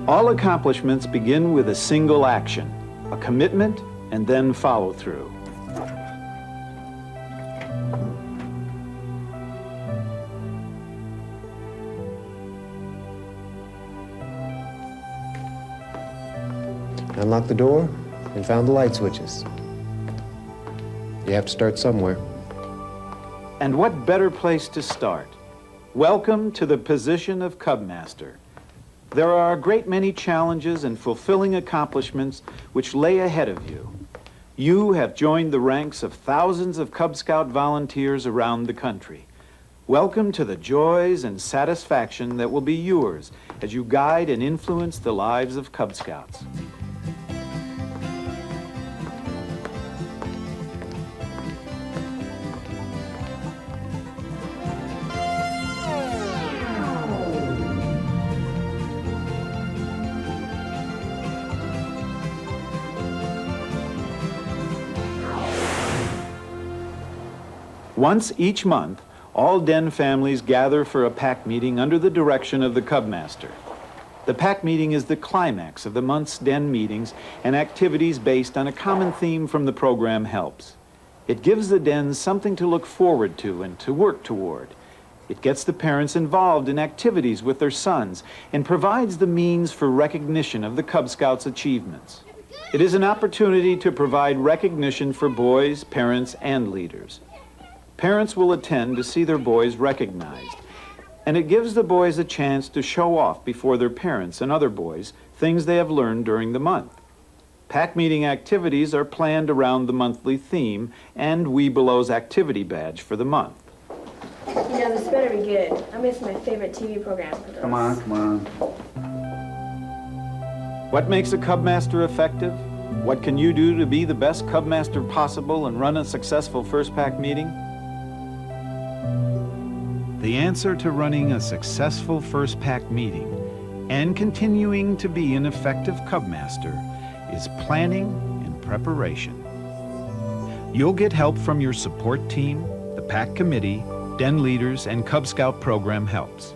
All accomplishments begin with a single action, a commitment, and then follow through. Unlocked the door and found the light switches. You have to start somewhere. And what better place to start? Welcome to the position of Cubmaster. There are a great many challenges and fulfilling accomplishments which lay ahead of you. You have joined the ranks of thousands of Cub Scout volunteers around the country. Welcome to the joys and satisfaction that will be yours as you guide and influence the lives of Cub Scouts. Once each month, all den families gather for a pack meeting under the direction of the Cubmaster. The pack meeting is the climax of the month's den meetings and activities based on a common theme from the program helps. It gives the dens something to look forward to and to work toward. It gets the parents involved in activities with their sons and provides the means for recognition of the Cub Scouts' achievements. It is an opportunity to provide recognition for boys, parents, and leaders. Parents will attend to see their boys recognized, and it gives the boys a chance to show off before their parents and other boys things they have learned during the month. Pack meeting activities are planned around the monthly theme and We Below's activity badge for the month. You know, this better be good. I'm missing my favorite TV program. Come on, come on. What makes a Cubmaster effective? What can you do to be the best Cubmaster possible and run a successful first pack meeting? The answer to running a successful first pack meeting and continuing to be an effective Cubmaster is planning and preparation. You'll get help from your support team, the pack committee, den leaders, and Cub Scout program helps.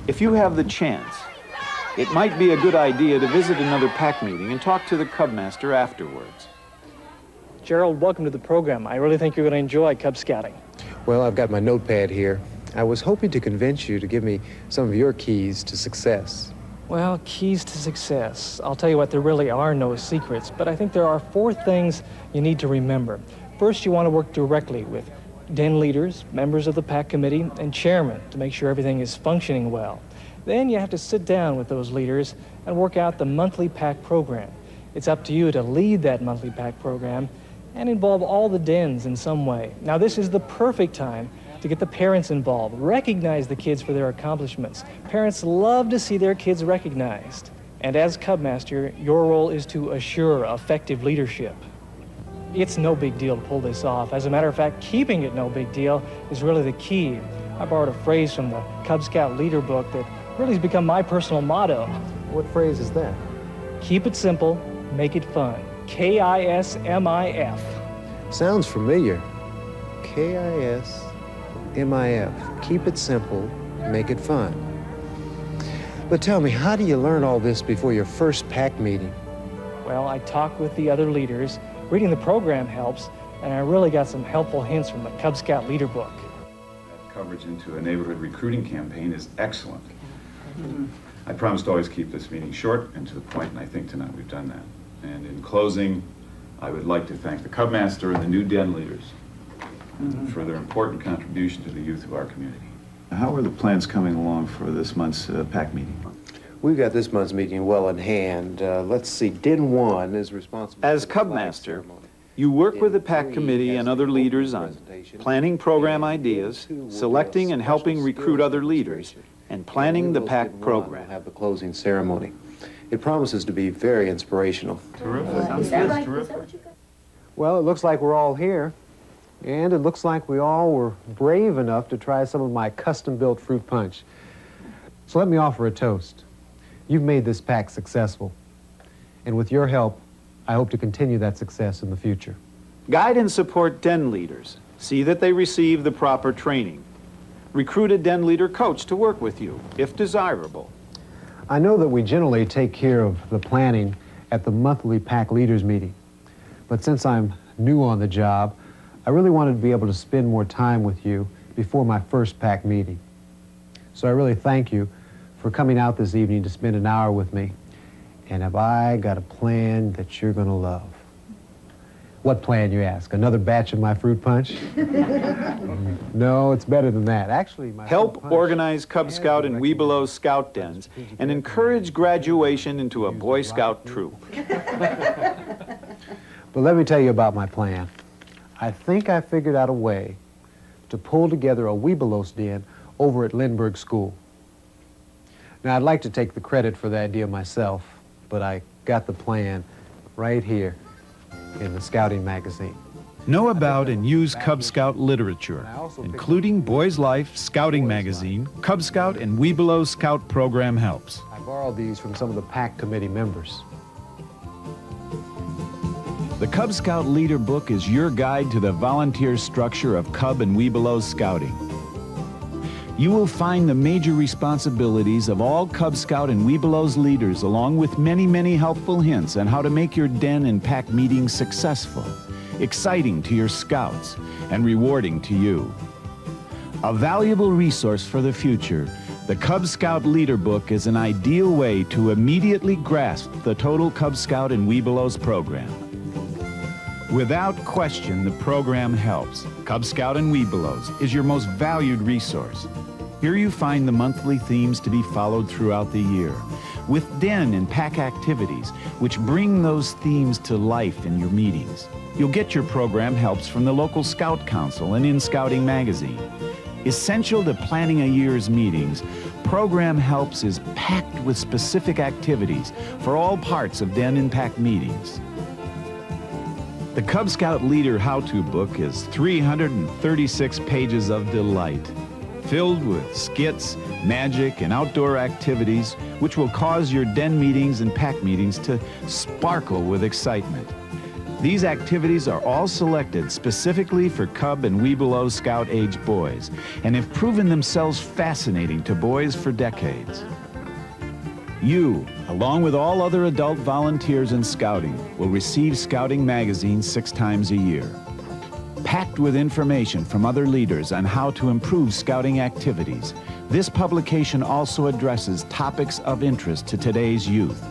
If you have the chance, it might be a good idea to visit another pack meeting and talk to the Cubmaster afterwards. Gerald, welcome to the program. I really think you're going to enjoy Cub Scouting. Well, I've got my notepad here. I was hoping to convince you to give me some of your keys to success. Well, keys to success. I'll tell you what, there really are no secrets, but I think there are 4 things you need to remember. First, you want to work directly with den leaders, members of the pack committee, and chairman to make sure everything is functioning well. Then you have to sit down with those leaders and work out the monthly pack program. It's up to you to lead that monthly pack program and involve all the dens in some way. Now, this is the perfect time to get the parents involved. Recognize the kids for their accomplishments. Parents love to see their kids recognized. And as Cubmaster, your role is to assure effective leadership. It's no big deal to pull this off. As a matter of fact, keeping it no big deal is really the key. I borrowed a phrase from the Cub Scout leader book that really has become my personal motto. What phrase is that? Keep it simple, make it fun. K-I-S-M-I-F. Sounds familiar. K-I-S-M-I-F. Keep it simple, make it fun. But tell me, how do you learn all this before your first pack meeting? Well, I talked with the other leaders. Reading the program helps, and I really got some helpful hints from the Cub Scout leader book. Coverage into a neighborhood recruiting campaign is excellent. I promised to always keep this meeting short and to the point, and I think tonight we've done that. And in closing, I would like to thank the Cubmaster and the new den leaders for their important contribution to the youth of our community. How are the plans coming along for this month's pack meeting? We've got this month's meeting well in hand. Let's see, Den 1 is responsible As for the flag Cubmaster, ceremony. you work Den with the pack 3 committee has and the other opening leaders on presentation, planning program and Den ideas, 2 will do selecting a and helping special recruit skills other leaders, demonstration. and planning the pack Den 1 program. will have the closing ceremony. It promises to be very inspirational. Terrific. Is that right? Terrific. Well, it looks like we're all here, and it looks like we all were brave enough to try some of my custom-built fruit punch. So let me offer a toast. You've made this pack successful, and with your help, I hope to continue that success in the future. Guide and support den leaders. See that they receive the proper training. Recruit a den leader coach to work with you, if desirable. I know that we generally take care of the planning at the monthly pack leaders meeting, but since I'm new on the job, I really wanted to be able to spend more time with you before my first pack meeting. So I really thank you for coming out this evening to spend an hour with me. And have I got a plan that you're going to love? What plan, you ask? Another batch of my fruit punch? No, it's better than that. Actually, my Help organize Cub Scout and Webelow Scout dens and encourage graduation into a Boy Scout troop. But let me tell you about my plan. I think I figured out a way to pull together a Webelos den over at Lindbergh School. Now, I'd like to take the credit for the idea myself, but I got the plan right here in the Scouting magazine. Know about and use Cub Scout literature, including Boys Life, Scouting Magazine, Cub Scout, and Webelow Scout Program Helps. I borrowed these from some of the pack committee members. The Cub Scout Leader Book is your guide to the volunteer structure of Cub and Webelow Scouting. You will find the major responsibilities of all Cub Scout and Webelows leaders, along with many, many helpful hints on how to make your den and pack meetings successful, exciting to your scouts, and rewarding to you. A valuable resource for the future, the Cub Scout Leader Book is an ideal way to immediately grasp the total Cub Scout and Webelows program. Without question, the program helps. Cub Scout and Webelows is your most valued resource. Here you find the monthly themes to be followed throughout the year, with den and pack activities, which bring those themes to life in your meetings. You'll get your program helps from the local Scout Council and in Scouting Magazine. Essential to planning a year's meetings, Program Helps is packed with specific activities for all parts of den and pack meetings. The Cub Scout Leader How-To Book is 336 pages of delight, filled with skits, magic, and outdoor activities which will cause your den meetings and pack meetings to sparkle with excitement. These activities are all selected specifically for Cub and Webelow Scout-age boys and have proven themselves fascinating to boys for decades. You, along with all other adult volunteers in Scouting, will receive Scouting Magazine 6 times a year. Packed with information from other leaders on how to improve Scouting activities, this publication also addresses topics of interest to today's youth.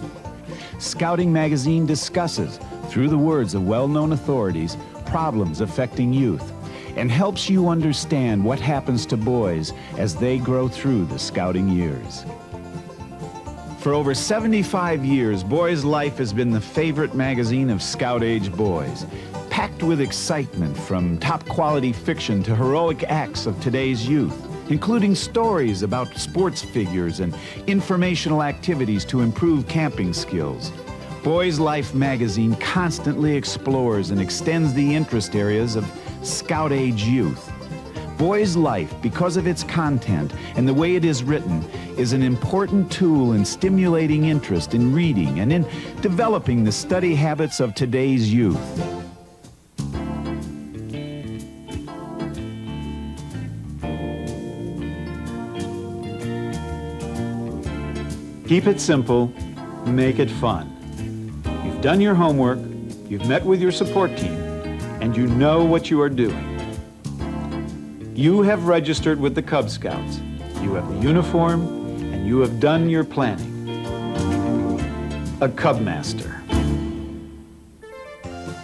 Scouting Magazine discusses, through the words of well-known authorities, problems affecting youth, and helps you understand what happens to boys as they grow through the Scouting years. For over 75 years, Boys Life has been the favorite magazine of Scout-age boys, packed with excitement from top-quality fiction to heroic acts of today's youth, including stories about sports figures and informational activities to improve camping skills. Boys Life magazine constantly explores and extends the interest areas of Scout-age youth. Boys Life, because of its content and the way it is written, is an important tool in stimulating interest in reading and in developing the study habits of today's youth. Keep it simple, make it fun. You've done your homework, you've met with your support team, and you know what you are doing. You have registered with the Cub Scouts. You have the uniform, and you have done your planning. A Cubmaster.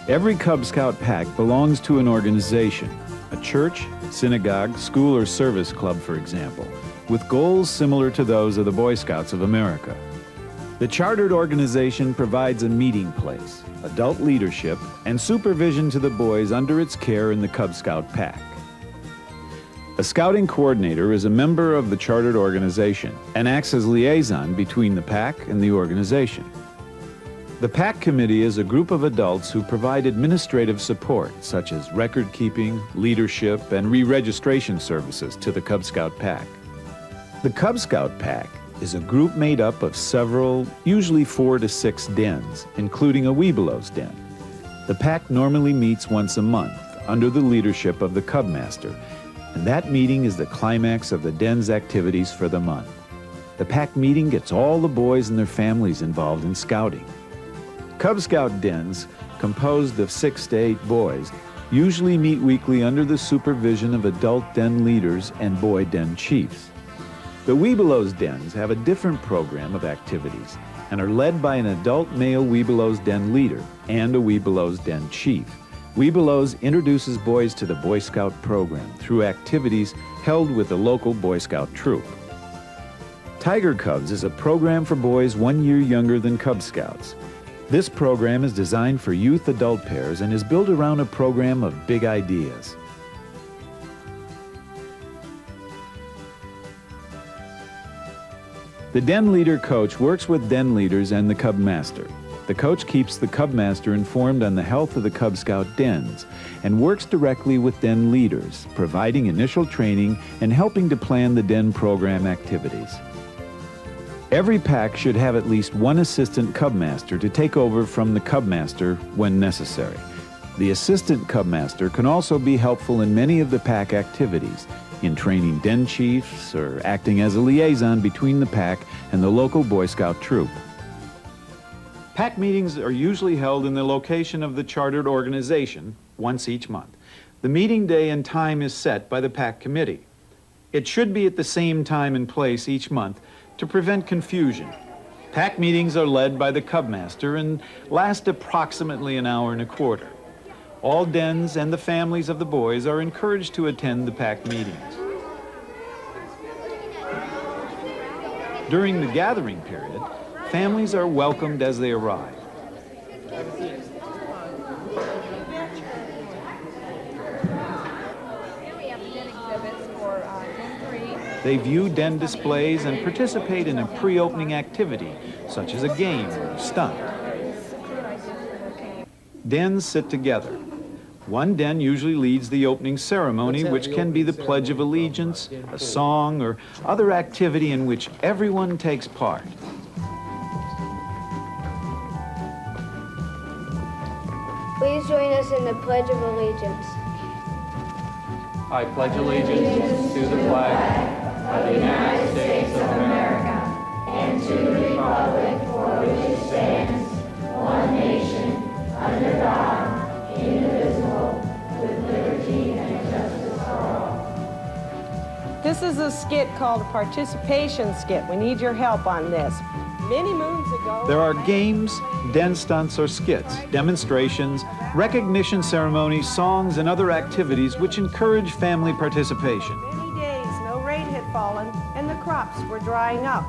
Every Cub Scout pack belongs to an organization, a church, synagogue, school, or service club, for example, with goals similar to those of the Boy Scouts of America. The chartered organization provides a meeting place, adult leadership, and supervision to the boys under its care in the Cub Scout pack. A scouting coordinator is a member of the chartered organization and acts as liaison between the pack and the organization. The pack committee is a group of adults who provide administrative support, such as record keeping, leadership, and re-registration services to the Cub Scout pack. The Cub Scout pack is a group made up of several, usually 4 to 6 dens, including a Webelows den. The pack normally meets once a month under the leadership of the Cubmaster, and that meeting is the climax of the den's activities for the month. The pack meeting gets all the boys and their families involved in scouting. Cub Scout dens, composed of 6 to 8 boys, usually meet weekly under the supervision of adult den leaders and boy den chiefs. The Webelos dens have a different program of activities and are led by an adult male Webelos den leader and a Webelos den chief. Webelos introduces boys to the Boy Scout program through activities held with the local Boy Scout troop. Tiger Cubs is a program for boys 1 year younger than Cub Scouts. This program is designed for youth-adult pairs and is built around a program of big ideas. The den leader coach works with den leaders and the Cubmaster. The coach keeps the Cubmaster informed on the health of the Cub Scout dens and works directly with den leaders, providing initial training and helping to plan the den program activities. Every pack should have at least one assistant Cubmaster to take over from the Cubmaster when necessary. The assistant Cubmaster can also be helpful in many of the pack activities, in training den chiefs or acting as a liaison between the pack and the local Boy Scout troop. Pack meetings are usually held in the location of the chartered organization once each month. The meeting day and time is set by the pack committee. It should be at the same time and place each month to prevent confusion. Pack meetings are led by the Cubmaster and last approximately an hour and a quarter. All dens and the families of the boys are encouraged to attend the pack meetings. During the gathering period, families are welcomed as they arrive. They view den displays and participate in a pre-opening activity, such as a game or a stunt. Dens sit together. One den usually leads the opening ceremony, which can be the Pledge of Allegiance, a song, or other activity in which everyone takes part. Please join us in the Pledge of Allegiance. I pledge allegiance to the flag of the United States of America and to the republic for which it stands, one nation, under God, indivisible, with liberty and justice for all. This is a skit called a participation skit. We need your help on this. Many moons ago... There are games, den stunts or skits, demonstrations, recognition ceremonies, songs, and other activities which encourage family participation. Many days no rain had fallen and the crops were drying up.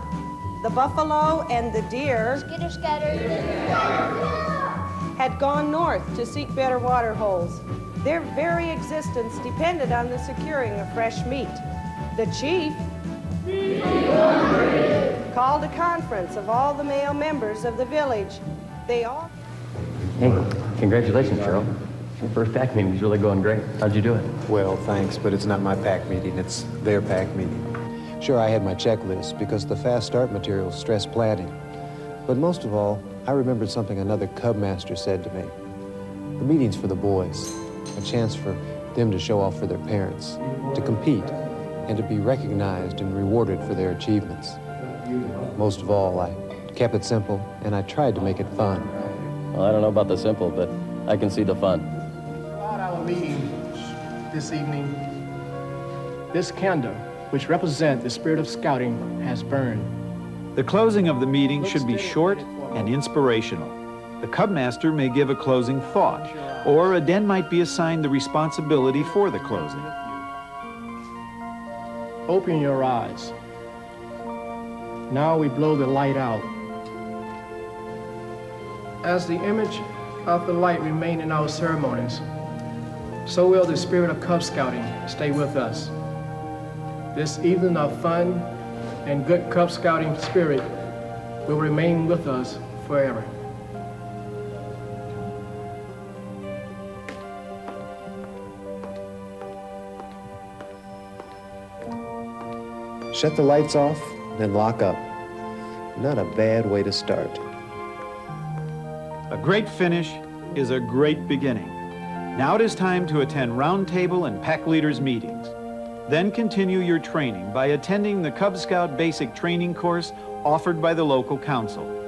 The buffalo and the deer had gone north to seek better water holes. Their very existence depended on the securing of fresh meat. The chief called a conference of all the male members of the village. They all... Hey, congratulations, Cheryl. Your first pack meeting is really going great. How'd you do it? Well, thanks, but it's not my pack meeting, it's their pack meeting. Sure, I had my checklist because the fast start materials stress planting. But most of all, I remembered something another Cubmaster said to me. The meeting's for the boys, a chance for them to show off for their parents, to compete, and to be recognized and rewarded for their achievements. Most of all, I kept it simple, and I tried to make it fun. Well, I don't know about the simple, but I can see the fun. Throughout our meeting this evening, this candle, which represents the spirit of scouting, has burned. The closing of the meeting should be short and inspirational. The Cubmaster may give a closing thought, or a den might be assigned the responsibility for the closing. Open your eyes. Now we blow the light out. As the image of the light remain in our ceremonies, so will the spirit of Cub Scouting stay with us. This evening of fun and good Cub Scouting spirit will remain with us forever. Shut the lights off, then lock up. Not a bad way to start. A great finish is a great beginning. Now it is time to attend roundtable and pack leaders meetings. Then continue your training by attending the Cub Scout basic training course offered by the local council.